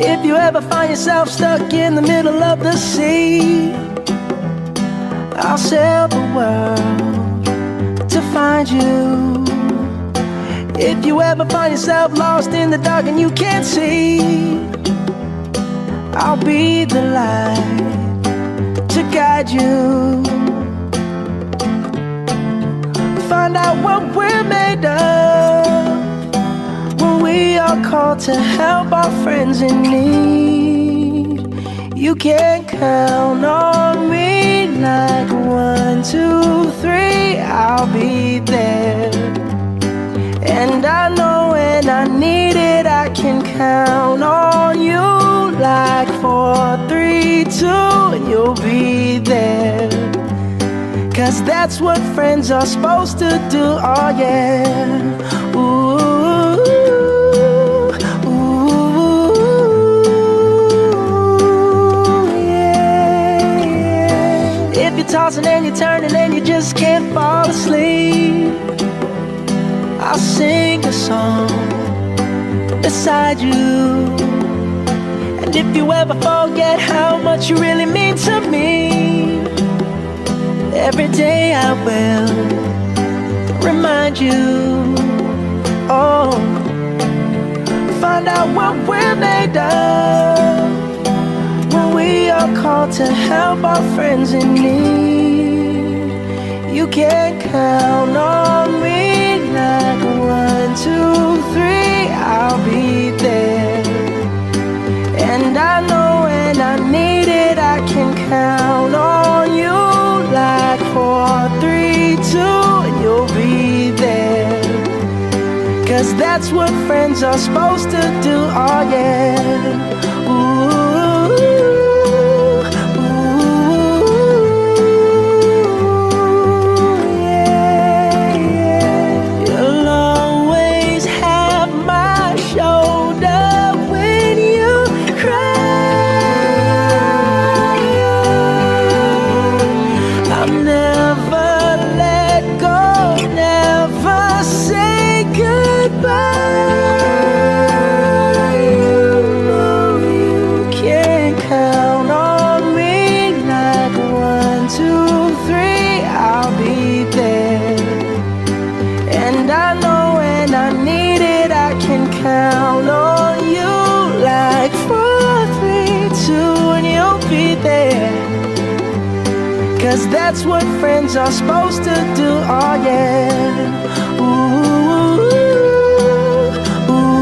If you ever find yourself stuck in the middle of the sea, I'll sail the world to find you. If you ever find yourself lost in the dark and you can't see, I'll be the light to guide you. Find out what we're made of when we are called to help our friends in need. You can count on me like 1, 2, 3, I'll be there. And I know when I need it, I can count on you like 4, 3, 2, and you'll be there. 'Cause that's what friends are supposed to do, oh yeah. Ooh, ooh, yeah, yeah. If you're tossing and you're turning and you just can't fall asleep, I'll sing a song beside you. And if you ever forget how much you really mean to me, every day I will remind you. Oh, find out what we're made of when we are called to help our friends in need. You can count on me like 1, 2, 3, I'll be there. And I know when I need it, I can count on you like 4, 3, 2, and you'll be there. 'Cause that's what friends are supposed to do, oh yeah. Ooh, ooh, yeah, yeah. You'll always have my shoulder when you cry. I'll never let go, never say goodbye. You know you can count on me like 1, 2, 3, I'll be there. And I know when I need it, I can count on you like 4, 3, 2, and you'll be there. 'Cause that's what friends are supposed to do, oh yeah. Ooh, ooh,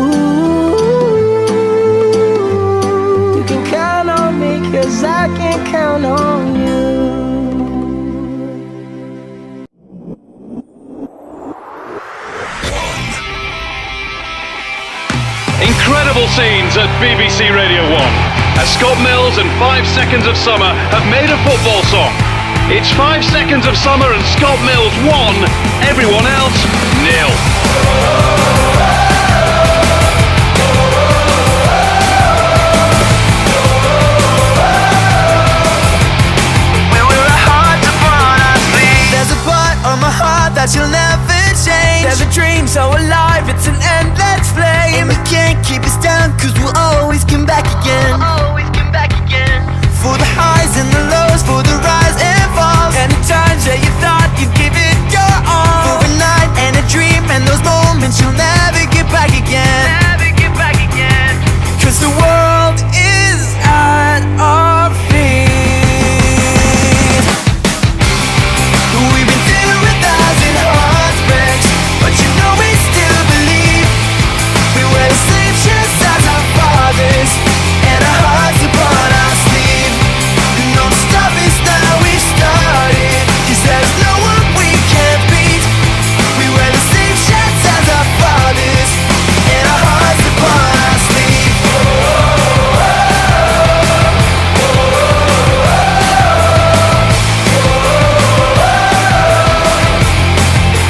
you can count on me 'cause I can count on you. Incredible scenes at BBC Radio 1 as Scott Mills and 5 Seconds of Summer have made a football song. It's 5 Seconds of Summer and Scott Mills 1, everyone else 0. There's a part of my heart that you'll never change. There's a dream so alive, it's an endless flame. And we can't keep us down, 'cause we'll always come back again. For the highs and the lows, for the rise and falls, and the times that you thought you'd give it your all. For a night and a dream and those moments you'll never get back again. 'Cause the world is at our feet. We've been through 1,000 heartbreaks, but you know we still believe. We wear the same shirts as our fathers, and our hearts upon our sleeve. Don't stop us now, we've started, 'cause there's no one we can't beat. We wear the same shirts as our fathers, and our hearts upon our sleeve.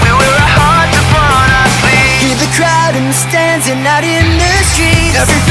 We wear our hearts upon our sleeve. Hear the crowd in the stands and out in the streets. Every